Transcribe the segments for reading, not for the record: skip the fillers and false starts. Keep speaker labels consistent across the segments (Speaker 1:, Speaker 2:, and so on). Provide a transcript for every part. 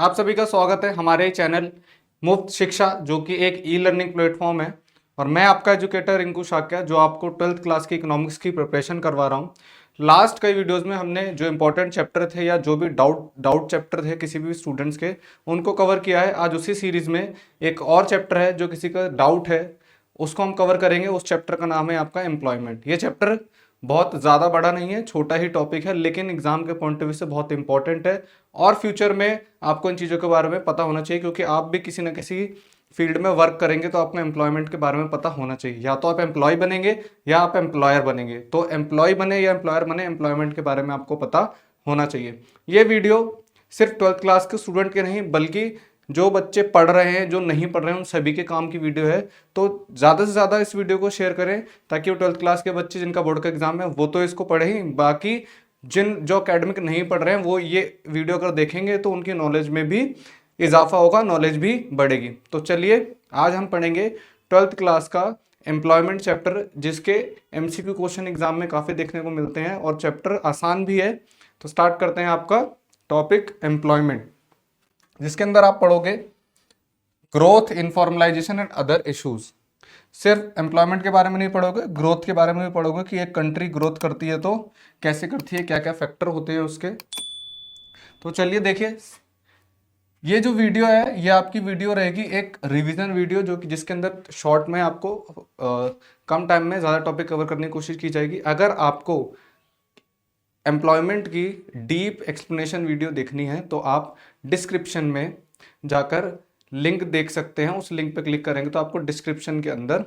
Speaker 1: आप सभी का स्वागत है हमारे चैनल मुफ्त शिक्षा, जो कि एक ई लर्निंग प्लेटफॉर्म है। और मैं आपका एजुकेटर रिंकू शाक्या, जो आपको 12th क्लास की इकोनॉमिक्स की प्रिपरेशन करवा रहा हूँ। लास्ट कई वीडियोस में हमने जो इंपॉर्टेंट चैप्टर थे या जो भी डाउट चैप्टर थे किसी भी स्टूडेंट्स के, उनको कवर किया है। आज उसी सीरीज में एक और चैप्टर है जो किसी का डाउट है, उसको हम कवर करेंगे। उस चैप्टर का नाम है आपका एम्प्लॉयमेंट। ये चैप्टर बहुत ज़्यादा बड़ा नहीं है, छोटा ही टॉपिक है, लेकिन एग्जाम के पॉइंट ऑफ व्यू से बहुत इंपॉर्टेंट है। और फ्यूचर में आपको इन चीज़ों के बारे में पता होना चाहिए, क्योंकि आप भी किसी न किसी फील्ड में वर्क करेंगे तो आपको एम्प्लॉयमेंट के बारे में पता होना चाहिए। या तो आप एम्प्लॉय बनेंगे या आप एम्प्लॉयर बनेंगे। तो एम्प्लॉय बने या एम्प्लॉयर बने, एम्प्लॉयमेंट के बारे में आपको पता होना चाहिए। ये वीडियो सिर्फ 12th क्लास के स्टूडेंट के नहीं, बल्कि जो बच्चे पढ़ रहे हैं, जो नहीं पढ़ रहे हैं, उन सभी के काम की वीडियो है। तो ज़्यादा से ज़्यादा इस वीडियो को शेयर करें, ताकि वो 12th क्लास के बच्चे जिनका बोर्ड का एग्जाम है वो तो इसको पढ़े ही, बाकी जिन जो अकेडमिक नहीं पढ़ रहे हैं वो ये वीडियो अगर देखेंगे तो उनकी नॉलेज में भी इजाफा होगा, नॉलेज भी बढ़ेगी। तो चलिए आज हम पढ़ेंगे 12th क्लास का एम्प्लॉयमेंट चैप्टर, जिसके एमसीक्यू क्वेश्चन एग्जाम में काफ़ी देखने को मिलते हैं और चैप्टर आसान भी है। तो स्टार्ट करते हैं आपका टॉपिक एम्प्लॉयमेंट, जिसके अंदर आप पढ़ोगे growth, informalisation and other issues. सिर्फ एम्प्लॉयमेंट के बारे में नहीं पढ़ोगे, ग्रोथ के बारे में भी पढ़ोगे कि एक कंट्री ग्रोथ करती है तो कैसे करती है, क्या क्या फैक्टर होते हैं उसके। तो चलिए देखिए, ये जो वीडियो है ये आपकी वीडियो रहेगी एक रिवीजन वीडियो, जो कि जिसके अंदर शॉर्ट में आपको कम टाइम में ज़्यादा टॉपिक कवर करने की कोशिश की जाएगी। अगर आपको एम्प्लॉयमेंट की डीप एक्सप्लेनेशन वीडियो देखनी है तो आप डिस्क्रिप्शन में जाकर लिंक देख सकते हैं। उस लिंक पर क्लिक करेंगे तो आपको डिस्क्रिप्शन के अंदर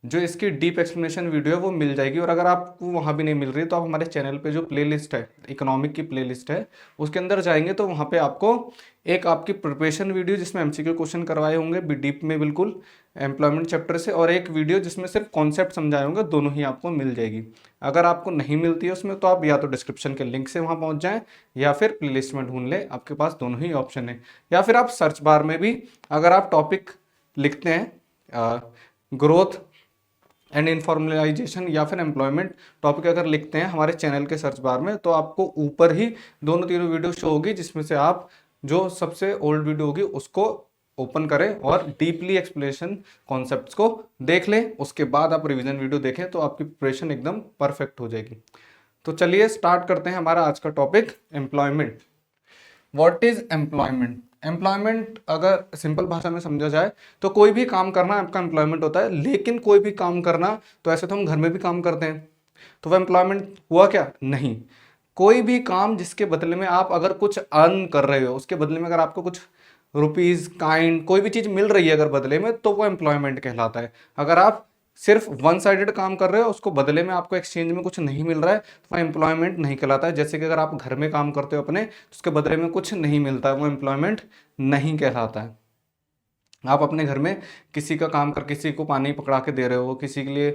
Speaker 1: जो इसकी डीप एक्सप्लेनेशन वीडियो है वो मिल जाएगी। और अगर आपको वहाँ भी नहीं मिल रही तो आप हमारे चैनल पे जो प्लेलिस्ट है, इकोनॉमिक की प्लेलिस्ट है, उसके अंदर जाएंगे तो वहाँ पे आपको एक आपकी प्रिपरेशन वीडियो जिसमें एमसीक्यू क्वेश्चन करवाए होंगे डीप में बिल्कुल एम्प्लॉयमेंट चैप्टर से, और एक वीडियो जिसमें सिर्फ कॉन्सेप्ट समझाए होंगे, दोनों ही आपको मिल जाएगी। अगर आपको नहीं मिलती है उसमें तो आप या तो डिस्क्रिप्शन के लिंक से वहाँ पहुँच जाएँ या फिर प्लेलिस्ट में ढूंढ लें, आपके पास दोनों ही ऑप्शन है। या फिर आप सर्च बार में भी अगर आप टॉपिक लिखते हैं ग्रोथ एंड इनफॉर्मलाइजेशन या फिर एम्प्लॉयमेंट टॉपिक अगर लिखते हैं हमारे चैनल के सर्च बार में, तो आपको ऊपर ही दोनों तीनों वीडियो शो होगी, जिसमें से आप जो सबसे ओल्ड वीडियो होगी उसको ओपन करें और डीपली एक्सप्लेनेशन कॉन्सेप्ट्स को देख लें। उसके बाद आप रिवीजन वीडियो देखें तो आपकी प्रिपरेशन एकदम परफेक्ट हो जाएगी। तो चलिए स्टार्ट करते हैं हमारा आज का topic employment. What is employment? Employment अगर सिंपल भाषा में समझा जाए तो कोई भी काम करना आपका एम्प्लॉयमेंट होता है। लेकिन कोई भी काम करना, तो ऐसे तो हम घर में भी काम करते हैं, तो वह एम्प्लॉयमेंट हुआ क्या? नहीं। कोई भी काम जिसके बदले में आप अगर कुछ अर्न कर रहे हो, उसके बदले में अगर आपको कुछ रुपीज काइंड कोई भी चीज़ मिल रही है अगर बदले में, तो वो एम्प्लॉयमेंट कहलाता है। अगर आप सिर्फ वन साइडेड काम कर रहे हो, उसको बदले में आपको एक्सचेंज में कुछ नहीं मिल रहा है, तो वो एम्प्लॉयमेंट नहीं कहलाता है। जैसे कि अगर आप घर में काम करते हो अपने, तो उसके बदले में कुछ नहीं मिलता है, वो एम्प्लॉयमेंट नहीं कहलाता है। आप अपने घर में किसी का काम कर, किसी को पानी पकड़ा के दे रहे हो, किसी के लिए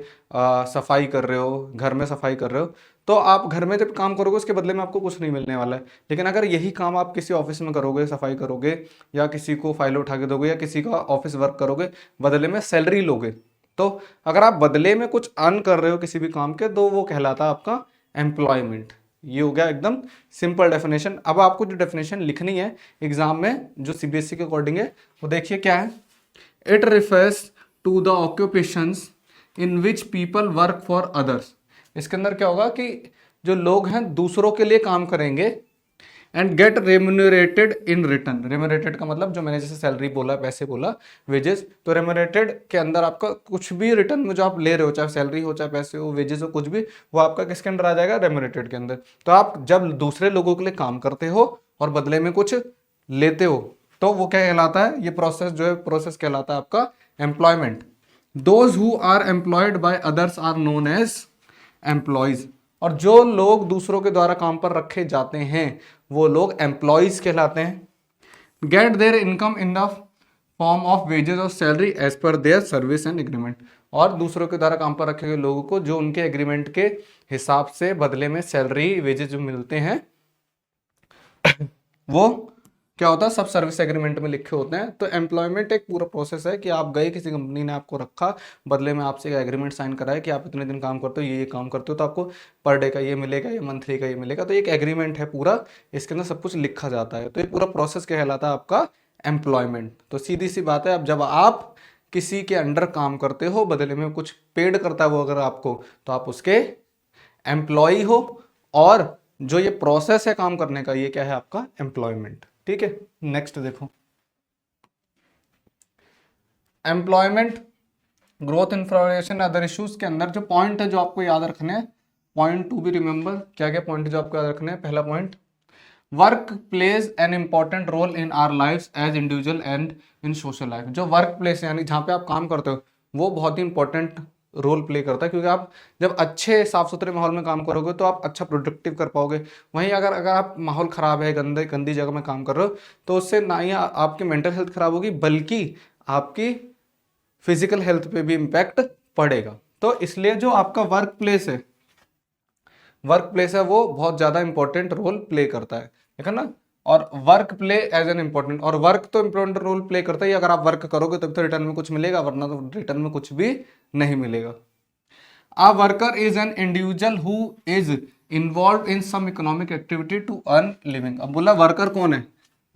Speaker 1: सफाई कर रहे हो, घर में सफाई कर रहे हो, तो आप घर में जब काम करोगे उसके बदले में आपको कुछ नहीं मिलने वाला है। लेकिन अगर यही काम आप किसी ऑफिस में करोगे, सफाई करोगे या किसी को फाइल उठा के दोगे या किसी का ऑफिस वर्क करोगे, बदले में सैलरी लोगे, तो अगर आप बदले में कुछ अर्न कर रहे हो किसी भी काम के, तो वो कहलाता है आपका एम्प्लॉयमेंट। ये हो गया एकदम सिंपल डेफिनेशन। अब आपको जो डेफिनेशन लिखनी है एग्जाम में, जो सीबीएसई के अकॉर्डिंग है, वो देखिए क्या है। It refers to the occupations in which people work for others. इसके अंदर क्या होगा कि जो लोग हैं दूसरों के लिए काम करेंगे, एंड गेट रेम्यूनरेटेड इन रिटर्न। रेम्यूनरेटेड का मतलब जो मैंने जैसे सैलरी बोला, पैसे बोला, वेजेस, तो रेम्यूनरेटेड के अंदर आपका कुछ भी रिटर्न में जो आप ले रहे हो, चाहे सैलरी हो, चाहे पैसे हो, वेजेस हो, कुछ भी, वो आपका किसके अंदर आ जाएगा? रेम्यूनरेटेड के अंदर। तो आप जब दूसरे लोगों के लिए काम करते हो और बदले में कुछ लेते हो, तो वो क्या कहलाता है? ये प्रोसेस जो है, प्रोसेस कहलाता है आपका employment. Those who are employed by others are known as employees. और जो लोग दूसरों के द्वारा काम पर रखे जाते हैं वो लोग एम्प्लॉयज कहलाते हैं। Get their income in the form of wages और salary as per their service and agreement. और दूसरों के द्वारा काम पर रखे गए लोगों को जो उनके एग्रीमेंट के हिसाब से बदले में सैलरी, वेजेस जो मिलते हैं वो क्या होता है, सब सर्विस एग्रीमेंट में लिखे होते हैं। तो एम्प्लॉयमेंट एक पूरा प्रोसेस है कि आप गए, किसी कंपनी ने आपको रखा, बदले में आपसे एक एग्रीमेंट साइन कराया कि आप इतने दिन काम करते हो, ये काम करते हो, तो आपको पर डे का ये मिलेगा, ये मंथली का ये मिलेगा। तो एक एग्रीमेंट है पूरा, इसके अंदर सब कुछ लिखा जाता है। तो ये पूरा प्रोसेस कहलाता है आपका एम्प्लॉयमेंट। तो सीधी सी बात है, अब जब आप किसी के अंडर काम करते हो, बदले में कुछ पेड करता है वो अगर आपको, तो आप उसके एम्प्लॉय हो। और जो ये प्रोसेस है काम करने का, ये क्या है आपका एम्प्लॉयमेंट। ठीक है, नेक्स्ट देखो, employment, growth, infrastructure, other issues के अंदर जो पॉइंट है जो आपको याद रखने हैं, पॉइंट टू बी रिमेंबर, क्या क्या पॉइंट जो आपको याद रखने हैं। पहला point, work plays an important role in our life as individual and in social life. जो वर्क प्लेस यानी जहाँ पे आप काम करते हो, वो बहुत ही इंपॉर्टेंट रोल प्ले करता है, क्योंकि आप जब अच्छे साफ सुथरे माहौल में काम करोगे तो आप अच्छा प्रोडक्टिव कर पाओगे। वहीं अगर अगर आप माहौल ख़राब है, गंदी जगह में काम कर रहे हो, तो उससे ना ही आपकी मेंटल हेल्थ खराब होगी, बल्कि आपकी फिजिकल हेल्थ पे भी इम्पैक्ट पड़ेगा। तो इसलिए जो आपका वर्क प्लेस है वो बहुत ज़्यादा इंपॉर्टेंट रोल प्ले करता है, ठीक है ना। और work play as an important, और वर्क तो इंपॉर्टेंट रोल प्ले करता है। अगर आप वर्क करोगे तब तो रिटर्न में कुछ मिलेगा, वरना तो रिटर्न में कुछ भी नहीं मिलेगा। A worker is an individual who is involved in some economic activity to earn living। अब बोला वर्कर कौन है,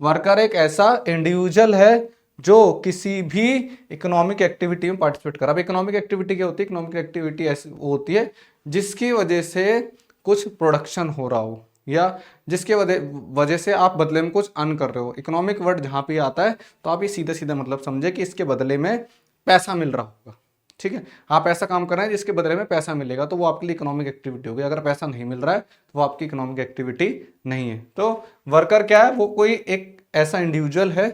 Speaker 1: वर्कर एक ऐसा इंडिविजुअल है जो किसी भी इकोनॉमिक एक्टिविटी में पार्टिसिपेट कर रहा है। अब इकोनॉमिक एक्टिविटी क्या होती है, इकोनॉमिक एक्टिविटी ऐसी होती है जिसकी वजह से कुछ प्रोडक्शन हो रहा हो, या जिसके वजह से आप बदले में कुछ अर्न कर रहे हो। इकोनॉमिक वर्ड जहाँ पे आता है तो आप ये सीधा सीधा मतलब समझे कि इसके बदले में पैसा मिल रहा होगा। ठीक है, आप ऐसा काम कर रहे हैं जिसके बदले में पैसा मिलेगा, तो वो आपके लिए इकोनॉमिक एक्टिविटी होगी। अगर पैसा नहीं मिल रहा है तो वो आपकी इकोनॉमिक एक्टिविटी नहीं है। तो वर्कर क्या है, वो कोई एक ऐसा इंडिविजुअल है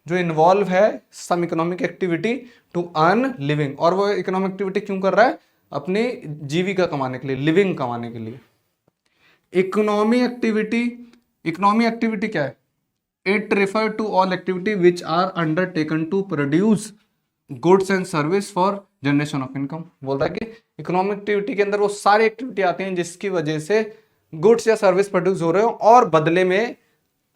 Speaker 1: जो इन्वॉल्व है some economic activity to earn living. और वो इकोनॉमिक एक्टिविटी क्यों कर रहा है, अपनी जीविका कमाने के लिए, लिविंग कमाने के लिए। इकोनॉमी एक्टिविटी क्या है, it refer to all activity which are undertaken to produce goods and service for generation of income. बोलता है कि इकोनॉमिक एक्टिविटी के अंदर वो सारी एक्टिविटी आती हैं जिसकी वजह से गुड्स या सर्विस प्रोड्यूस हो रहे हो और बदले में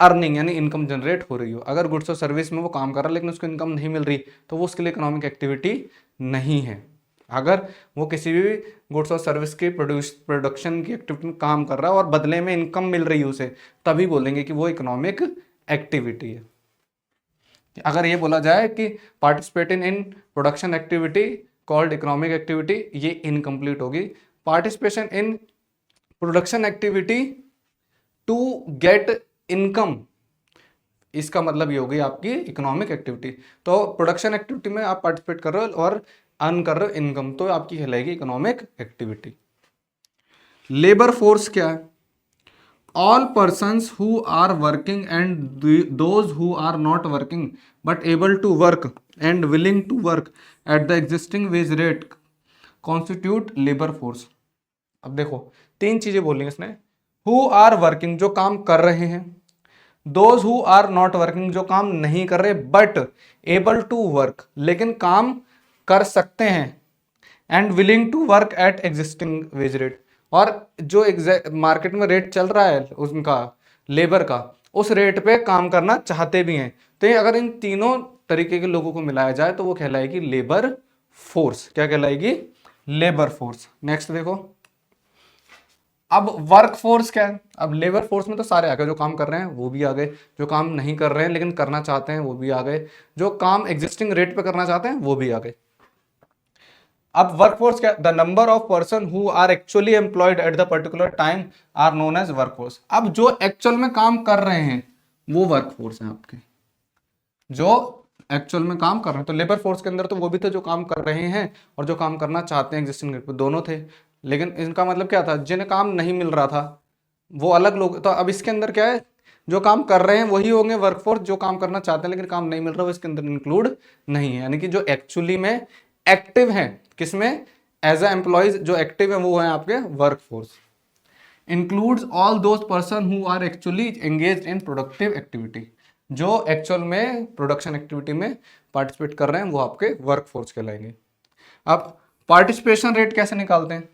Speaker 1: अर्निंग यानी इनकम जनरेट हो रही हो। अगर गुड्स और सर्विस में वो काम कर रहा है लेकिन उसको इनकम नहीं मिल रही, तो वो उसके लिए इकोनॉमिक एक्टिविटी नहीं है। अगर वो किसी भी गुड्स और सर्विस के प्रोडक्शन की एक्टिविटी में काम कर रहा है और बदले में इनकम मिल रही है उसे, तभी बोलेंगे कि वो इकोनॉमिक एक्टिविटी है। अगर ये बोला जाए कि participating in production activity called economic activity, ये इनकम्प्लीट होगी। Participation in production activity to get income, इसका मतलब ये होगी आपकी इकोनॉमिक एक्टिविटी। तो प्रोडक्शन एक्टिविटी में आप पार्टिसिपेट कर रहे हो और अर्न कर रहे हो इनकम, तो आपकी कहलाएगी इकोनॉमिक एक्टिविटी। लेबर फोर्स क्या है, all persons who are working and those who are not working but able to work and willing to work at the existing wage rate constitute labor force। अब देखो तीन चीजें बोलेंगे इसने, who are working जो काम कर रहे हैं, those who are not working जो काम नहीं कर रहे but able to work लेकिन काम कर सकते हैं, and willing to work at existing wage rate, और जो मार्केट में रेट चल रहा है उनका लेबर का, उस रेट पे काम करना चाहते भी हैं। तो ये अगर इन तीनों तरीके के लोगों को मिलाया जाए तो वो कहलाएगी लेबर फोर्स। क्या कहलाएगी, लेबर फोर्स। नेक्स्ट देखो, अब वर्क फोर्स क्या है। अब लेबर फोर्स में तो सारे आ गए, जो काम कर रहे हैं वो भी आ गए, जो काम नहीं कर रहे हैं लेकिन करना चाहते हैं वो भी आ गए, जो काम एग्जिस्टिंग रेट पे करना चाहते हैं वो भी आ गए। अब वर्कफोर्स क्या, the number of person who are actually employed at the particular time are known as workforce. अब जो एक्चुअल में काम कर रहे हैं वो वर्कफोर्स है आपके, जो एक्चुअल में काम कर रहे हैं। तो लेबर फोर्स के अंदर तो वो भी थे जो काम कर रहे हैं और जो काम करना चाहते हैं एग्जिस्टिंग रेट पे, दोनों थे। लेकिन इनका मतलब क्या था, जिन्हें काम नहीं मिल रहा था वो अलग लोग। तो अब इसके अंदर क्या है, जो काम कर रहे हैं वही होंगे वर्कफोर्स, जो काम करना चाहते हैं लेकिन काम नहीं मिल रहा वो इसके अंदर इंक्लूड नहीं है। यानी कि जो एक्चुअली में एक्टिव हैं, किसमें, एज ए एम्प्लॉयज जो एक्टिव है वो है आपके workforce. Includes all those person who are actually engaged in productive activity, जो एक्चुअल में प्रोडक्शन एक्टिविटी में पार्टिसिपेट कर रहे हैं वो आपके वर्कफोर्स कहलाएंगे। अब पार्टिसिपेशन रेट कैसे निकालते हैं,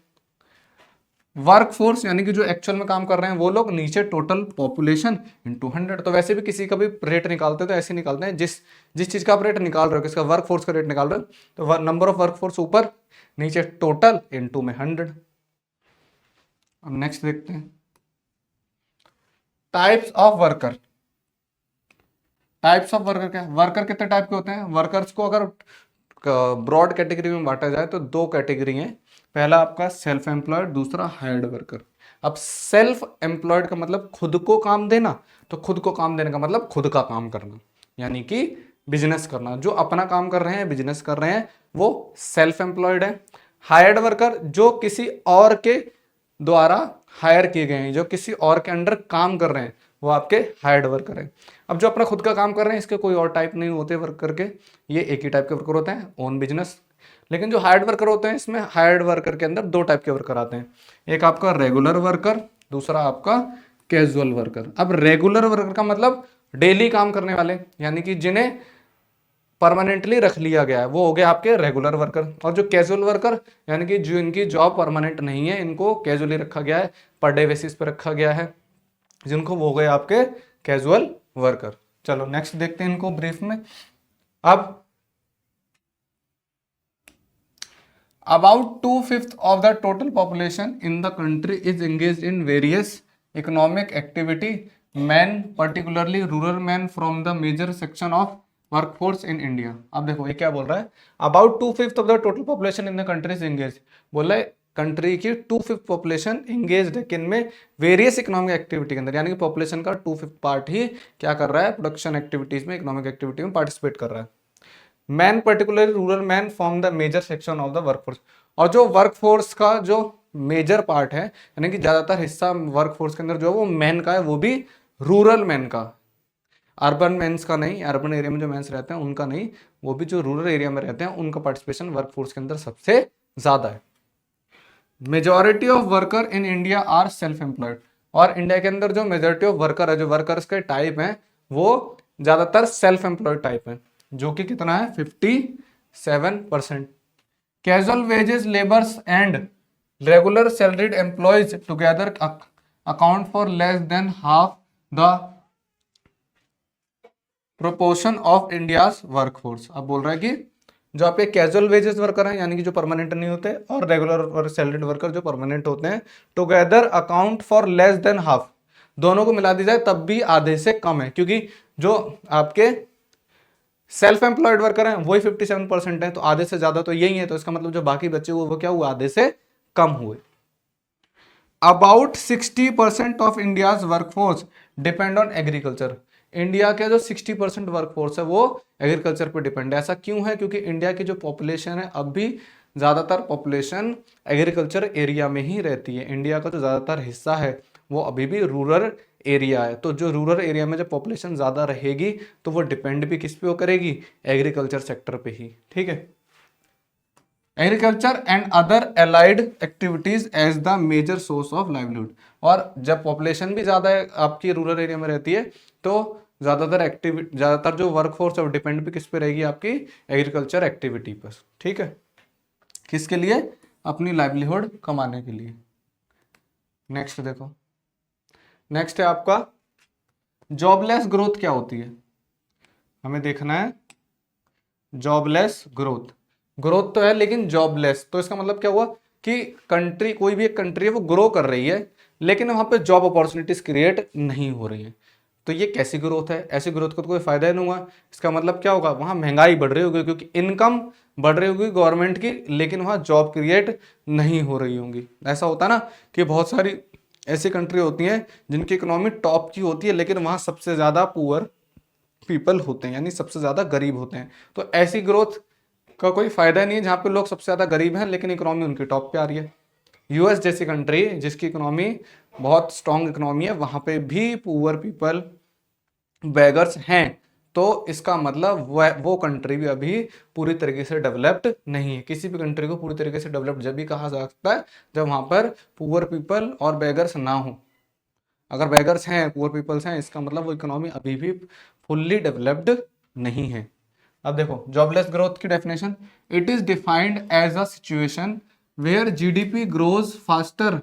Speaker 1: वर्क फोर्स यानी कि जो एक्चुअल में काम कर रहे हैं वो लोग, नीचे टोटल पॉपुलेशन इनटू 100। तो वैसे भी किसी का भी रेट निकालते हैं तो ऐसे निकालते हैं, जिस जिस चीज का आप रेट निकाल रहे हो, किसका वर्क फोर्स का रेट निकाल रहे हो, तो नंबर ऑफ वर्क फोर्स ऊपर, नीचे टोटल इनटू में 100। अब नेक्स्ट देखते हैं types of worker. Types of worker क्या है? वर्कर कितने टाइप के होते हैं? वर्कर्स को अगर ब्रॉड कैटेगरी में बांटा जाए तो दो कैटेगरी हैं। पहला आपका सेल्फ एम्प्लॉयड, दूसरा हायर्ड वर्कर। अब सेल्फ एम्प्लॉयड का मतलब खुद को काम देना, तो खुद को काम देने का मतलब खुद का काम करना, यानी कि बिजनेस करना। जो अपना काम कर रहे हैं, बिजनेस कर रहे हैं, वो सेल्फ एम्प्लॉयड है। हायर्ड वर्कर जो किसी और के द्वारा हायर किए गए हैं, जो किसी और के अंडर काम कर रहे हैं, वो आपके हायर्ड वर्कर हैं। अब जो अपना खुद का काम कर रहे हैं, इसके कोई और टाइप नहीं होते वर्कर के, ये एक ही टाइप के वर्कर होते हैं, ओन बिजनेस। लेकिन जो हायर्ड वर्कर होते हैं, इसमें हायर्ड वर्कर के अंदर दो टाइप के वर्कर आते हैं, एक आपका रेगुलर वर्कर, दूसरा आपका कैजुअल वर्कर। अब रेगुलर वर्कर का मतलब डेली काम करने वाले, यानी कि जिन्हें परमानेंटली रख लिया गया है, वो हो गया आपके रेगुलर वर्कर। और जो कैजुअल वर्कर, यानी कि जो इनकी जॉब परमानेंट नहीं है, इनको कैजुअली रखा गया है, पर डे बेसिस पर रखा गया है, जिनको वो गए आपके कैजुअल वर्कर। चलो नेक्स्ट देखते हैं इनको ब्रीफ में। अब about 2/5 of the total population in the country is engaged in various economic activity. Men, particularly rural men, from the major section of workforce in India. अब देखो ये क्या बोल रहा है, about 2/5 of the total population in the country is engaged। बोला है country की 2/5 पॉपुलेशन इंगेज है किन में? वेरियस इकोनॉमिक एक्टिविटी के अंदर, यानी कि पॉपुलेशन का 2/5 पार्ट ही क्या कर रहा है? प्रोडक्शन एक्टिविटीज में, इकोनॉमिक एक्टिविटी में पार्टिसिपेट कर रहा है। Man particularly rural man form the major section of the workforce. और जो वर्कफोर्स का जो मेजर पार्ट है, यानी कि ज्यादातर हिस्सा वर्कफोर्स के अंदर जो है वो मैन का है, वो भी रूरल मैन का, अर्बन मेंस का नहीं। अर्बन एरिया में जो मेंस रहते हैं उनका नहीं, वो भी जो रूरल एरिया में रहते हैं उनका पार्टिसिपेशन वर्कफोर्स के अंदर सबसे ज्यादा है। Majority of worker in India are self employed. और इंडिया के अंदर जो मेजॉरिटी ऑफ वर्कर है, जो वर्कर्स के टाइप हैं, वो ज्यादातर सेल्फ एम्प्लॉयड टाइप है, जो कि कितना है? 57%। Casual wages labours and regular salaried employees together account for less than half the proportion of India's workforce. अब बोल रहा है कि जो आपके कैजुअल वेजेस वर्कर हैं, यानी कि जो परमानेंट नहीं होते, और रेगुलर सैलरीड वर्कर जो परमानेंट होते हैं, together account for less than half. दोनों को मिला दी जाए तब भी आधे से कम है, क्योंकि जो आपके सेल्फ एम्प्लॉयड वर्कर हैं वही 57% है, तो आधे से ज्यादा तो यही है, तो इसका मतलब जो बाकी बच्चे वो क्या हुआ? आधे से कम हुए। About 60% of India's workforce depend on agriculture. India के जो 60% वर्कफोर्स है वो एग्रीकल्चर पे डिपेंड है। ऐसा क्यों है? क्योंकि इंडिया की जो पॉपुलेशन है, अब भी ज्यादातर पॉपुलेशन एग्रीकल्चर एरिया में ही रहती है। इंडिया का जो ज्यादातर हिस्सा है वो अभी भी रूरल एरिया है। तो जो रूरल एरिया में जब पॉपुलेशन ज्यादा रहेगी तो वो डिपेंड भी किस पे हो करेगी? एग्रीकल्चर सेक्टर पे ही। ठीक है, agriculture and other allied activities as the major source of livelihood. और जब पॉपुलेशन भी ज्यादा है आपकी रूरल एरिया में रहती है, तो ज्यादातर जो वर्कफोर्स है वो डिपेंड भी किस पे रहेगी? आपकी एग्रीकल्चर एक्टिविटी पर। ठीक है, किसके लिए? अपनी लाइवलीहुड कमाने के लिए। नेक्स्ट देखो, नेक्स्ट है आपका जॉबलेस ग्रोथ क्या होती है। हमें देखना है जॉबलेस ग्रोथ। ग्रोथ तो है लेकिन जॉबलेस, तो इसका मतलब क्या हुआ कि कंट्री, कोई भी एक कंट्री है वो ग्रो कर रही है लेकिन वहां पे जॉब अपॉर्चुनिटीज क्रिएट नहीं हो रही है। तो ये कैसी ग्रोथ है? ऐसी ग्रोथ का तो कोई फायदा ही नहीं हुआ। इसका मतलब क्या होगा? वहां महंगाई बढ़ रही होगी क्योंकि इनकम बढ़ रही होगी गवर्नमेंट की, लेकिन वहां जॉब क्रिएट नहीं हो रही होंगी। ऐसा होता है ना कि बहुत सारी ऐसी कंट्री होती हैं जिनकी इकोनॉमी टॉप की होती है, लेकिन वहां सबसे ज्यादा पुअर पीपल होते हैं, यानी सबसे ज्यादा गरीब होते हैं। तो ऐसी ग्रोथ का कोई फायदा नहीं है जहां पे लोग सबसे ज्यादा गरीब हैं लेकिन इकोनॉमी उनकी टॉप पे आ रही है। यूएस जैसी कंट्री जिसकी इकोनॉमी बहुत स्ट्रांग इकोनॉमी है, वहां पे भी पुअर पीपल, बेगर्स हैं, तो इसका मतलब वो कंट्री भी अभी पूरी तरीके से डेवलप्ड नहीं है। किसी भी कंट्री को पूरी तरीके से डेवलप्ड जब भी कहा जा सकता है जब वहां पर पुअर पीपल और बेगर्स ना हो। अगर बेगर्स हैं, पुअर पीपल्स हैं, इसका मतलब वो इकोनॉमी अभी भी फुल्ली डेवलप्ड नहीं है। अब देखो जॉबलेस ग्रोथ की definition, it is defined as a situation where GDP grows faster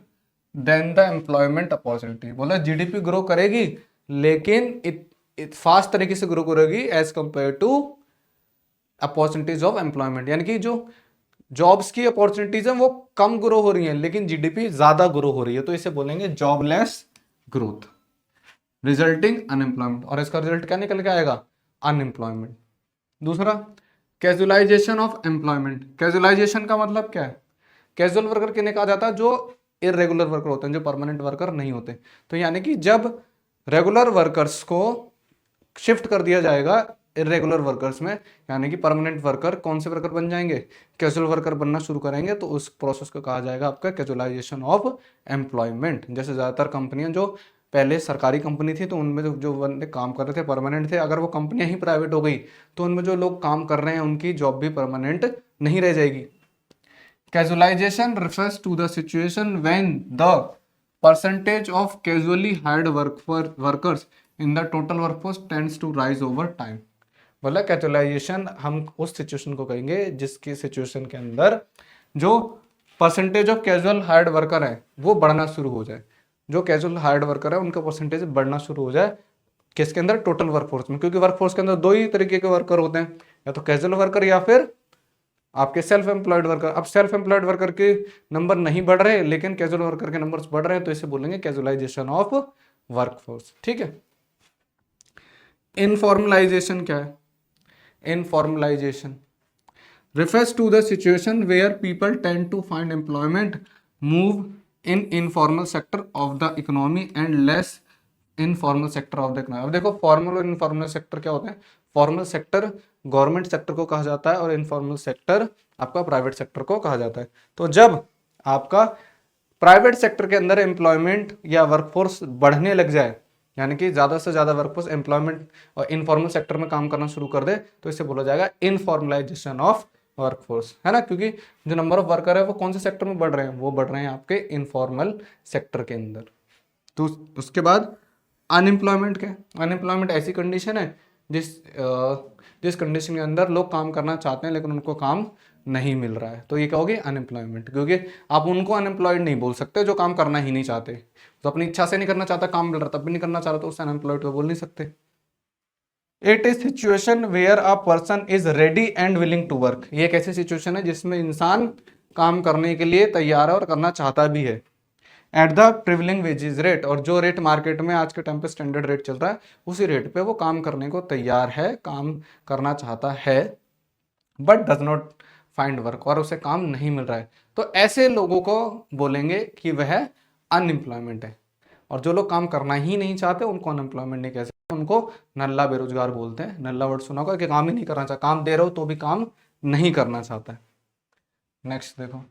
Speaker 1: than the employment opportunity. बोला जीडीपी ग्रो करेगी लेकिन फास्ट तरीके से ग्रो करेगी as compare to opportunities of employment, यानी कि जो जॉब्स की अपॉर्चुनिटीज है वो कम ग्रो हो रही है लेकिन जीडीपी ज्यादा ग्रो हो रही है, तो इसे बोलेंगे जॉबलेस ग्रोथ रिजल्टिंग अनएम्प्लॉयमेंट, और इसका रिजल्ट क्या निकल के आएगा? अनएम्प्लॉयमेंट। दूसरा कैजुअलाइजेशन ऑफ एम्प्लॉयमेंट। कैजुअलाइजेशन का मतलब क्या है? कैजुअल वर्कर किन्हें कहा जाता है? जो इरेगुलर वर्कर होते हैं, जो परमानेंट वर्कर नहीं होते। तो यानी कि जब रेगुलर वर्कर्स को शिफ्ट कर दिया जाएगा इरेगुलर वर्कर्स में, यानी कि परमानेंट वर्कर कौन से वर्कर बन जाएंगे? कैजुअल वर्कर बनना शुरू करेंगे, तो उस प्रोसेस को कहा जाएगा आपका कैजुअलाइजेशन ऑफ एम्प्लॉयमेंट। जैसे ज़्यादातर कंपनियां जो पहले सरकारी कंपनी थी तो उनमें जो बंदे काम कर रहे थे परमानेंट थे, अगर वो कंपनियां ही प्राइवेट हो गई तो उनमें जो लोग काम कर रहे हैं उनकी जॉब भी परमानेंट नहीं रह जाएगी। Casualization refers to the situation when the percentage of casually hired workers in the total workforce tends to rise over time। बोला कैजुअलाइजेशन हम उस सिचुएशन को कहेंगे जिसकी सिचुएशन के अंदर जो percentage of casual hired worker है वो बढ़ना शुरू हो जाए। जो कैजुअल हायर्ड वर्कर है उनका परसेंटेज बढ़ना शुरू हो जाए किसके अंदर? टोटल वर्कफोर्स में। क्योंकि वर्कफोर्स के अंदर दो ही तरीके के वर्कर होते हैं, या तो कैजुअल वर्कर या फिर आपके सेल्फ एम्प्लॉयड वर्कर। अब सेल्फ एम्प्लॉयड वर्कर के नंबर नहीं बढ़ रहे लेकिन कैजुअल वर्कर के नंबर्स बढ़ रहे हैं, तो इसे बोलेंगे कैजुअलाइजेशन ऑफ वर्कफोर्स। ठीक है। इनफॉर्मलाइजेशन क्या है? Informalisation refers to the situation where people tend to find employment move in informal sector of the economy and less informal sector of the economy. अब देखो फॉर्मल और इनफॉर्मल सेक्टर क्या होते हैं? फॉर्मल सेक्टर गवर्नमेंट सेक्टर को कहा जाता है और इनफॉर्मल सेक्टर आपका प्राइवेट सेक्टर को कहा जाता है। तो जब आपका प्राइवेट सेक्टर के अंदर एम्प्लॉयमेंट या वर्कफोर्स बढ़ने लग जाए, यानी कि ज़्यादा से ज़्यादा वर्कफोर्स एम्प्लॉयमेंट और इनफॉर्मल सेक्टर में काम करना शुरू कर दे, तो इसे बोला जाएगा इनफॉर्मलाइजेशन ऑफ वर्कफोर्स, है ना। क्योंकि जो नंबर ऑफ वर्कर है वो कौन से सेक्टर में बढ़ रहे हैं? वो बढ़ रहे हैं आपके इनफॉर्मल सेक्टर के अंदर। तो उसके बाद अनएम्प्लॉयमेंट क्या है? अनएम्प्लॉयमेंट ऐसी कंडीशन है जिस कंडीशन के अंदर लोग काम करना चाहते हैं लेकिन उनको काम नहीं मिल रहा है, तो ये क्या होगी? अनएम्प्लॉयमेंट। क्योंकि आप उनको अनएम्प्लॉयड नहीं बोल सकते जो काम करना ही नहीं चाहते। तो अपनी इच्छा से नहीं करना चाहता, काम मिल रहा तब भी नहीं करना चाह रहा, तो उससे अनएम्प्लॉयड तो बोल नहीं सकते। It is situation where a person is ready and willing to work. ये एक ऐसी सिचुएशन है जिसमें इंसान काम करने के लिए तैयार है और करना चाहता भी है एट द प्रिवलिंग वेजेस रेट, और जो रेट मार्केट में आज के टाइम पे स्टैंडर्ड रेट चल रहा है उसी रेट पे वो काम करने को तैयार है, काम करना चाहता है, but does not find work, और उसे काम नहीं मिल रहा है। तो ऐसे लोगों को बोलेंगे कि वह अनएम्प्लॉयमेंट है। और जो लोग काम करना ही नहीं चाहते उनको अनएम्प्लॉयमेंट नहीं कह सकते, उनको नल्ला बेरोजगार बोलते हैं। नल्ला वर्ड सुना होगा कि काम ही नहीं करना चाहता, काम दे रहे हो तो भी काम नहीं करना चाहता है। नेक्स्ट देखो,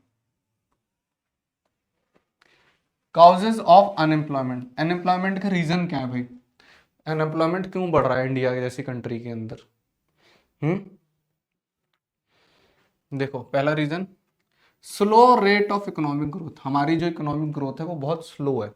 Speaker 1: काउजेज ऑफ अनएम्प्लॉयमेंट। अनएम्प्लॉयमेंट का रीजन क्या है भाई? अनएम्प्लॉयमेंट क्यों बढ़ रहा है इंडिया जैसी कंट्री के अंदर? देखो, पहला reason slow rate of economic growth. हमारी जो इकोनॉमिक ग्रोथ है वो बहुत स्लो है।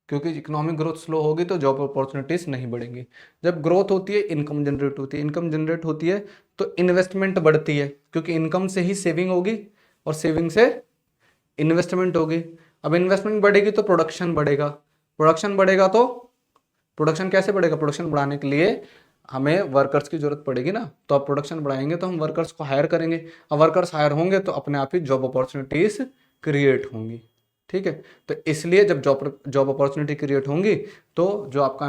Speaker 1: क्योंकि इकोनॉमिक ग्रोथ स्लो होगी तो जॉब अपॉर्चुनिटीज नहीं बढ़ेंगी। जब ग्रोथ होती है इनकम जनरेट होती है, इनकम जनरेट होती है तो इन्वेस्टमेंट बढ़ती है, क्योंकि इनकम से ही सेविंग होगी और सेविंग से इन्वेस्टमेंट होगी। अब इन्वेस्टमेंट बढ़ेगी तो प्रोडक्शन बढ़ेगा, प्रोडक्शन बढ़ेगा तो प्रोडक्शन कैसे बढ़ेगा? प्रोडक्शन बढ़ाने के लिए हमें वर्कर्स की जरूरत पड़ेगी ना, तो अब प्रोडक्शन बढ़ाएंगे तो हम वर्कर्स को हायर करेंगे। अब वर्कर्स हायर होंगे तो अपने आप ही जॉब अपॉर्चुनिटीज क्रिएट होंगी। ठीक है, तो इसलिए जब जॉब अपॉर्चुनिटी क्रिएट होंगी तो जो आपका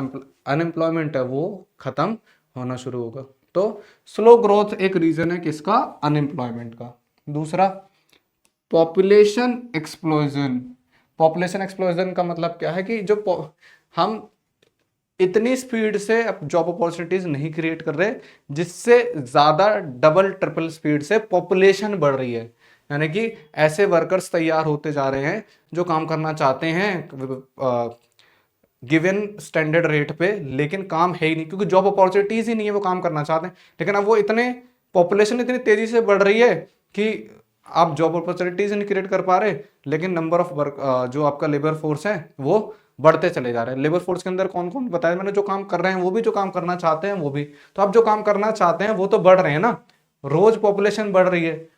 Speaker 1: अनएम्प्लॉयमेंट है वो खत्म होना शुरू होगा। तो स्लो ग्रोथ एक रीजन है किसका? अनएम्प्लॉयमेंट का। दूसरा, पॉपुलेशन एक्सप्लोजन। पॉपुलेशन एक्सप्लोजन का मतलब क्या है कि जो हम इतनी स्पीड से जॉब अपॉर्चुनिटीज नहीं क्रिएट कर रहे जिससे ज्यादा डबल ट्रिपल स्पीड से पॉपुलेशन बढ़ रही है, यानी कि ऐसे वर्कर्स तैयार होते जा रहे हैं जो काम करना चाहते हैं गिवन स्टैंडर्ड रेट पे, लेकिन काम है ही नहीं क्योंकि जॉब अपॉर्चुनिटीज ही नहीं है। वो काम करना चाहते हैं लेकिन अब वो इतने पॉपुलेशन इतनी तेजी से बढ़ रही है कि आप जॉब अपॉर्चुनिटीज नहीं क्रिएट कर पा रहे, लेकिन नंबर ऑफ वर्क जो आपका लेबर फोर्स है वो बढ़ते चले जा रहे हैं। लेबर फोर्स के अंदर कौन कौन बताया मैंने? जो काम कर रहे हैं वो भी, जो काम करना चाहते हैं वो भी। तो अब जो काम करना चाहते हैं वो तो बढ़ रहे हैं ना, रोज पॉपुलेशन बढ़ रही है।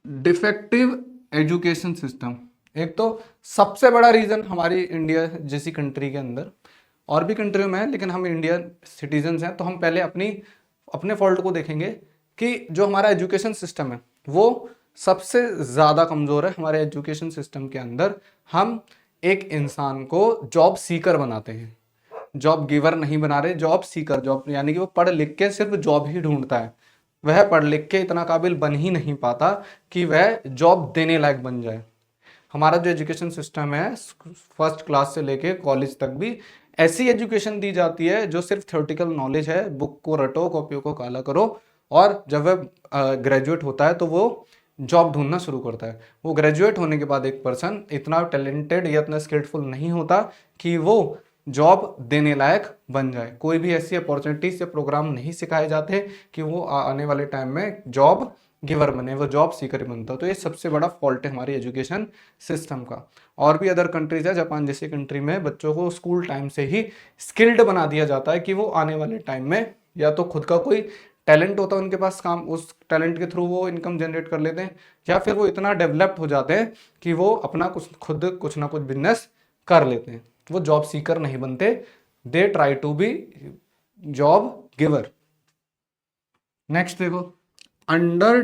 Speaker 1: Defective education system. एक तो सबसे बड़ा रीज़न हमारी इंडिया जैसी कंट्री के अंदर, और भी कंट्रियों में है लेकिन हम इंडियन सिटीजन्स हैं तो हम पहले अपने फॉल्ट को देखेंगे कि जो हमारा एजुकेशन सिस्टम है वो सबसे ज़्यादा कमज़ोर है। हमारे एजुकेशन सिस्टम के अंदर हम एक इंसान को जॉब सीकर बनाते हैं, जॉब गिवर नहीं बना रहे, जॉब सीकर। जॉब यानी कि वो पढ़ लिख के सिर्फ जॉब ही ढूंढता है, वह पढ़ लिख के इतना काबिल बन ही नहीं पाता कि वह जॉब देने लायक बन जाए। हमारा जो एजुकेशन सिस्टम है फर्स्ट क्लास से लेके कॉलेज तक भी ऐसी एजुकेशन दी जाती है जो सिर्फ थ्योरेटिकल नॉलेज है, बुक को रटो, कॉपियों को काला करो, और जब वह ग्रेजुएट होता है तो वो जॉब ढूंढना शुरू करता है। वो ग्रेजुएट होने के बाद एक पर्सन इतना टैलेंटेड या इतना स्किलफुल नहीं होता कि वो जॉब देने लायक बन जाए। कोई भी ऐसी अपॉर्चुनिटीज या प्रोग्राम नहीं सिखाए जाते कि वो आने वाले टाइम में जॉब गिवर बने, वो जॉब सीकर बनता। तो ये सबसे बड़ा फॉल्ट है हमारी एजुकेशन सिस्टम का। और भी अदर कंट्रीज है, जापान जैसी कंट्री में बच्चों को स्कूल टाइम से ही स्किल्ड बना दिया जाता है कि वो आने वाले टाइम में या तो खुद का कोई टैलेंट होता है उनके पास, काम उस टैलेंट के थ्रू वो इनकम जनरेट कर लेते हैं, या फिर वो इतना डेवलप्ड हो जाते हैं कि वो अपना कुछ ना कुछ बिजनेस कर लेते हैं। वो जॉब सीकर नहीं बनते, they try to be job giver. Next देखो, अंडर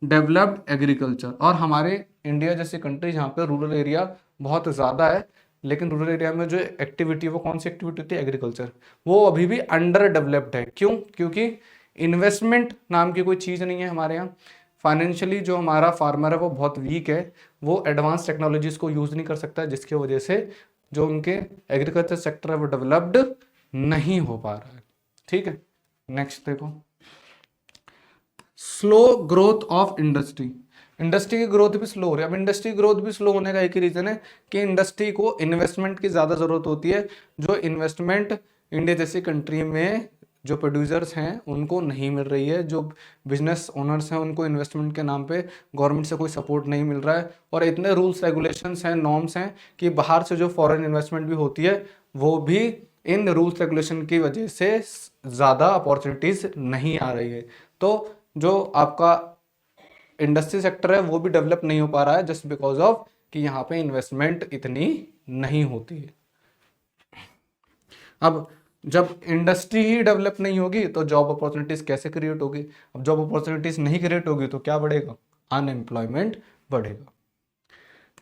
Speaker 1: डेवलप्ड एग्रीकल्चर। और हमारे इंडिया जैसी कंट्री जहाँ पे रूरल एरिया बहुत ज़्यादा है, लेकिन रूरल एरिया में जो एक्टिविटी वो कौन सी एक्टिविटी होती है, एग्रीकल्चर, वो अभी भी अंडर डेवलप्ड है। क्यों? क्योंकि इन्वेस्टमेंट नाम की कोई चीज़ नहीं है हमारे यहाँ। फाइनेंशियली जो हमारा फार्मर है वो बहुत वीक है, वो एडवांस टेक्नोलॉजीज को यूज़ नहीं कर सकता, जिसकी वजह से जो उनके एग्रीकल्चर सेक्टर है वो डेवलप्ड नहीं हो पा रहा है। ठीक है, नेक्स्ट देखो, slow growth of industry. Industry की ग्रोथ भी स्लो हो रही है। अब इंडस्ट्री ग्रोथ भी स्लो होने का एक ही रीजन है कि इंडस्ट्री को इन्वेस्टमेंट की ज़्यादा ज़रूरत होती है, जो इन्वेस्टमेंट इंडिया जैसी कंट्री में जो प्रोड्यूसर्स हैं उनको नहीं मिल रही है, जो बिजनेस ओनर्स हैं उनको इन्वेस्टमेंट के नाम पे गवर्नमेंट से कोई सपोर्ट नहीं मिल रहा है। और इतने रूल्स रेगुलेशंस हैं, नॉर्म्स हैं कि बाहर से जो फॉरेन इन्वेस्टमेंट भी होती है वो भी इन रूल्स रेगुलेशन की वजह से ज़्यादा अपॉर्चुनिटीज़ नहीं आ रही है। तो जो आपका इंडस्ट्री सेक्टर है वो भी डेवलप नहीं हो पा रहा है, जस्ट बिकॉज ऑफ कि यहाँ पे इन्वेस्टमेंट इतनी नहीं होती है। अब जब इंडस्ट्री ही डेवलप नहीं होगी तो जॉब अपॉर्चुनिटीज कैसे क्रिएट होगी? अब जॉब अपॉर्चुनिटीज नहीं क्रिएट होगी तो क्या बढ़ेगा? अनएम्प्लॉयमेंट बढ़ेगा।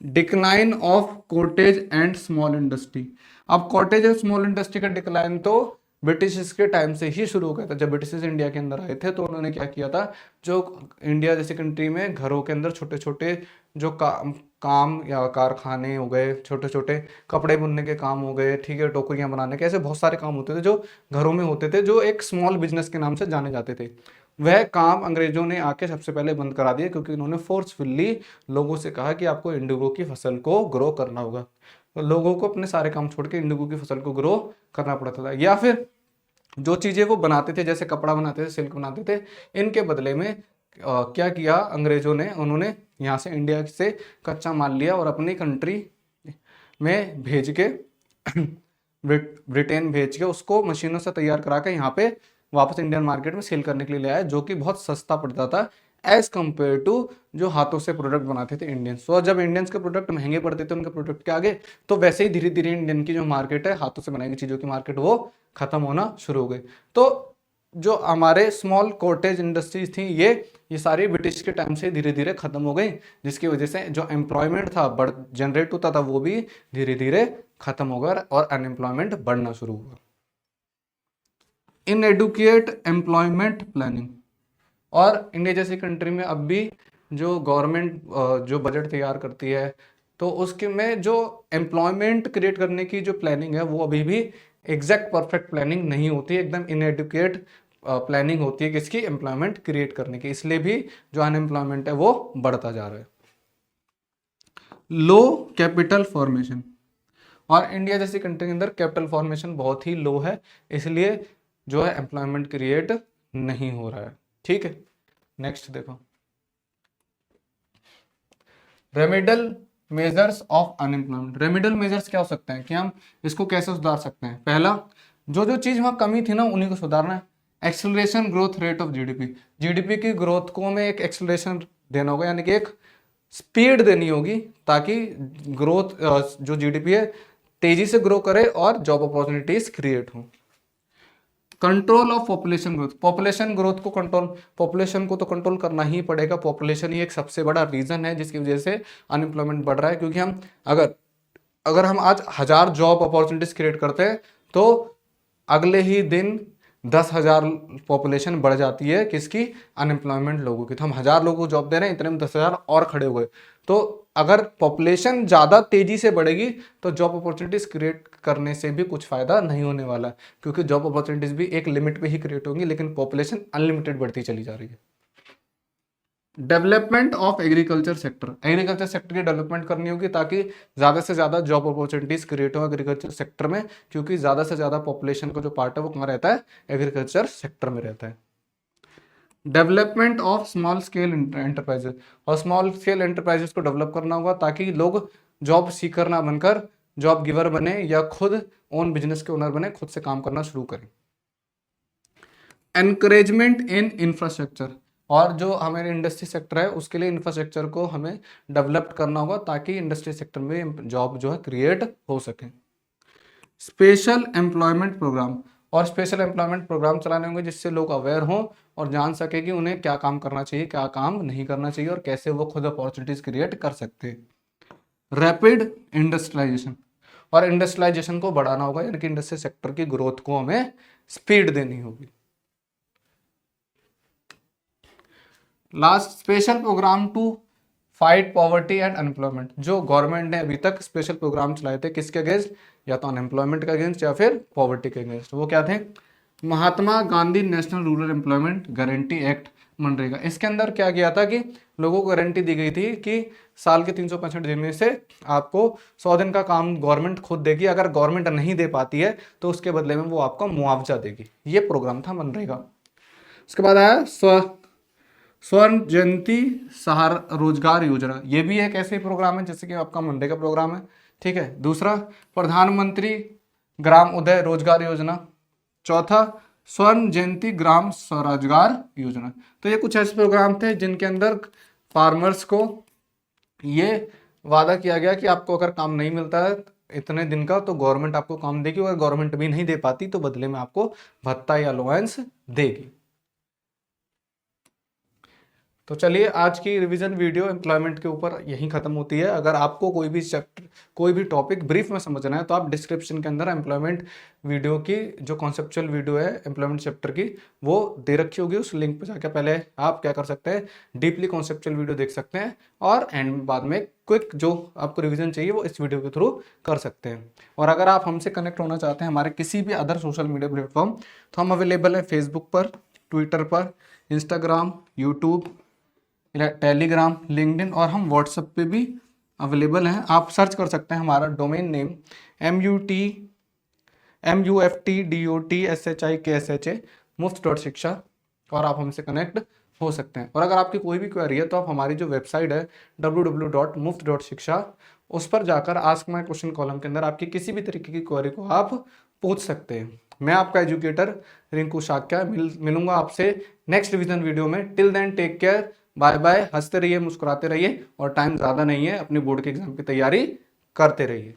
Speaker 1: Decline of cottage and small industry. अब कॉटेज एंड स्मॉल इंडस्ट्री का डिक्लाइन तो ब्रिटिश के टाइम से ही शुरू हो गया था। जब ब्रिटिश इंडिया के अंदर आए थे तो उन्होंने क्या किया था, जो इंडिया जैसी कंट्री में घरों के अंदर छोटे छोटे जो काम या कारखाने हो गए, छोटे छोटे कपड़े बुनने के काम हो गए, ठीक है, टोकरियां बनाने के, ऐसे बहुत सारे काम होते थे जो घरों में होते थे, जो एक स्मॉल बिजनेस के नाम से जाने जाते थे। वह काम अंग्रेजों ने आके सबसे पहले बंद करा दिया, क्योंकि उन्होंने फोर्सफुली लोगों से कहा कि आपको इंडिगो की फसल को ग्रो करना होगा। तो लोगों को अपने सारे काम छोड़ के इंडिगो की फसल को ग्रो करना पड़ता था। या फिर जो चीज़ें वो बनाते थे, जैसे कपड़ा बनाते थे, सिल्क बनाते थे, इनके बदले में क्या किया अंग्रेजों ने, उन्होंने यहाँ से इंडिया से कच्चा माल लिया और अपनी कंट्री में भेज के ब्रिटेन भेज के उसको मशीनों से तैयार करा के यहाँ पे वापस इंडियन मार्केट में सेल करने के लिए ले आया, जो कि बहुत सस्ता पड़ता था एज कम्पेयर टू जो हाथों से प्रोडक्ट बनाते थे इंडियंस। तो जब इंडियंस के प्रोडक्ट महंगे पड़ते थे उनके प्रोडक्ट के आगे, तो वैसे ही धीरे धीरे इंडियन की जो मार्केट है, हाथों से बनाई गई चीज़ों की मार्केट, वो खत्म होना शुरू हो गई। तो जो हमारे स्मॉल कॉटेज इंडस्ट्रीज थी ये सारी ब्रिटिश के टाइम से धीरे धीरे खत्म हो गई, जिसकी वजह से जो एम्प्लॉयमेंट था जनरेट होता था वो भी धीरे धीरे खत्म हो गया और अनएम्प्लॉयमेंट बढ़ना शुरू हुआ। Inadequate employment planning. और इंडिया जैसी कंट्री में अब भी जो गवर्नमेंट जो बजट तैयार करती है तो उसके में जो एम्प्लॉयमेंट क्रिएट करने की जो प्लानिंग है वो अभी भी एग्जैक्ट परफेक्ट प्लानिंग नहीं होती है, एकदम इनएडुकेट प्लानिंग होती है किसकी? एम्प्लॉयमेंट क्रिएट करने की। इसलिए भी जो अनएम्प्लॉयमेंट है वो बढ़ता जा रहा है। लो कैपिटल फॉर्मेशन। और इंडिया जैसी कंट्री के अंदर कैपिटल फॉर्मेशन बहुत ही लो है, इसलिए जो है एम्प्लॉयमेंट क्रिएट नहीं हो रहा है। ठीक है, नेक्स्ट देखो, remedial measures of unemployment. Remedial measures क्या हो सकते हैं कि हम इसको कैसे सुधार सकते हैं? पहला, जो जो चीज वहां कमी थी ना उन्हीं को सुधारना है। Acceleration growth rate of GDP. GDP की ग्रोथ को में एक एक्सेलरेशन देना होगा, यानी कि एक स्पीड देनी होगी ताकि ग्रोथ जो जीडीपी है तेजी से ग्रो करे और जॉब अपॉर्चुनिटीज क्रिएट हो। Control of population growth, population को तो कंट्रोल करना ही पड़ेगा। पॉपुलेशन ही एक सबसे बड़ा रीजन है जिसकी वजह से अनएम्प्लॉयमेंट बढ़ रहा है, क्योंकि हम अगर हम आज 1000 जॉब अपॉर्चुनिटीज क्रिएट करते हैं तो अगले ही दिन 10,000 पॉपुलेशन बढ़ जाती है किसकी, अनएम्प्लॉयमेंट लोगों की। तो हम 1000 लोगों को जॉब दे रहे हैं, इतने में 10,000 और खड़े हुए। तो अगर पॉपुलेशन ज़्यादा तेजी से बढ़ेगी तो जॉब अपॉर्चुनिटीज क्रिएट करने से भी कुछ फायदा नहीं होने वाला, क्योंकि जॉब अपॉर्चुनिटीज भी एक लिमिट पे ही क्रिएट होंगी, लेकिन पॉपुलेशन अनलिमिटेड बढ़ती चली जा रही है। Development of agriculture sector, agriculture sector की डेवलपमेंट करनी होगी ताकि ज़्यादा से ज़्यादा जॉब अपॉर्चुनिटीज़ क्रिएट हो एग्रीकल्चर सेक्टर में, क्योंकि ज़्यादा से ज़्यादा पॉपुलेशन का जो पार्ट है वो कहाँ रहता है, एग्रीकल्चर सेक्टर में रहता है। Development of small scale enterprises, और स्मॉल स्केल एंटरप्राइजेस को डेवलप करना होगा ताकि लोग जॉब सीकर ना बनकर जॉब गिवर बने या खुद ओन बिजनेस के ओनर बने, खुद से काम करना शुरू करें। एनकरेजमेंट इन इंफ्रास्ट्रक्चर, और जो हमारे इंडस्ट्री सेक्टर है उसके लिए इंफ्रास्ट्रक्चर को हमें डेवलप करना होगा ताकि इंडस्ट्री सेक्टर में जॉब जो है क्रिएट हो सके। स्पेशल एम्प्लॉयमेंट प्रोग्राम, और स्पेशल एम्प्लॉयमेंट प्रोग्राम चलाने होंगे जिससे लोग अवेयर हों और जान सके कि उन्हें क्या काम करना चाहिए, क्या काम नहीं करना चाहिए, और कैसे वो खुद अपॉर्चुनिटीज क्रिएट कर सकते हैं। रैपिड इंडस्ट्रियलाइजेशन, और इंडस्ट्रियलाइजेशन को बढ़ाना होगा, यानी कि इंडस्ट्री सेक्टर की ग्रोथ को हमें स्पीड देनी होगी। Last, special programme to fight poverty and unemployment, जो गवर्नमेंट ने अभी तक स्पेशल प्रोग्राम चलाए थे किसके अगेंस्ट, या तो अनएम्प्लॉयमेंट के अगेंस्ट या फिर पॉवर्टी के अगेंस्ट। वो क्या थे, Mahatma Gandhi national rural employment guarantee act, मनरेगा। इसके अंदर क्या किया था कि लोगों को गारंटी दी गई थी कि साल के 365 दिन में से आपको 100 दिन का काम गवर्नमेंट खुद देगी, अगर गवर्नमेंट नहीं दे पाती है तो उसके बदले में वो आपको मुआवजा देगी। ये प्रोग्राम था मनरेगा। उसके बाद आया स्वर्ण जयंती रोजगार योजना, ये भी एक ऐसे प्रोग्राम है जैसे कि आपका मनरेगा प्रोग्राम है, ठीक है। दूसरा, प्रधानमंत्री ग्राम उदय रोजगार योजना। चौथा, स्वर्ण जयंती ग्राम स्वरोजगार योजना। तो ये कुछ ऐसे प्रोग्राम थे जिनके अंदर फार्मर्स को ये वादा किया गया कि आपको अगर काम नहीं मिलता है इतने दिन का तो गवर्नमेंट आपको काम देगी, और गवर्नमेंट भी नहीं दे पाती तो बदले में आपको भत्ता या अलाउंस देगी। तो चलिए, आज की रिवीजन वीडियो एम्प्लॉयमेंट के ऊपर यहीं खत्म होती है। अगर आपको कोई भी चैप्टर, कोई भी टॉपिक ब्रीफ में समझना है तो आप डिस्क्रिप्शन के अंदर एम्प्लॉयमेंट वीडियो की जो कॉन्सेप्चुअल वीडियो है एम्प्लॉयमेंट चैप्टर की वो दे रखी होगी, उस लिंक पर जाकर पहले आप क्या कर सकते हैं, डीपली कॉन्सेप्चुअल वीडियो देख सकते हैं, और एंड बाद में क्विक जो आपको रिविजन चाहिए वो इस वीडियो के थ्रू कर सकते हैं। और अगर आप हमसे कनेक्ट होना चाहते हैं हमारे किसी भी अदर सोशल मीडिया प्लेटफॉर्म, तो हम अवेलेबल है फेसबुक पर, ट्विटर पर, इंस्टाग्राम, यूट्यूब, टेलीग्राम, लिंक्डइन, और हम व्हाट्सएप पे भी अवेलेबल हैं। आप सर्च कर सकते हैं हमारा डोमेन नेम MUFTDOTSHIKSHA मुफ्त.शिक्षा, और आप हमसे कनेक्ट हो सकते हैं। और अगर आपकी कोई भी क्वेरी है तो आप हमारी जो वेबसाइट है www.muft.shiksha उस पर जाकर आस्क माय क्वेश्चन कॉलम के अंदर आपकी किसी भी तरीके की क्वेरी को आप पूछ सकते हैं। मैं आपका एजुकेटर रिंकू शाक्या मिलूंगा आपसे नेक्स्ट रिवीजन वीडियो में। Till then take care, bye bye. हंसते रहिए, मुस्कुराते रहिए, और टाइम ज़्यादा नहीं है, अपने बोर्ड के एग्जाम की तैयारी करते रहिए।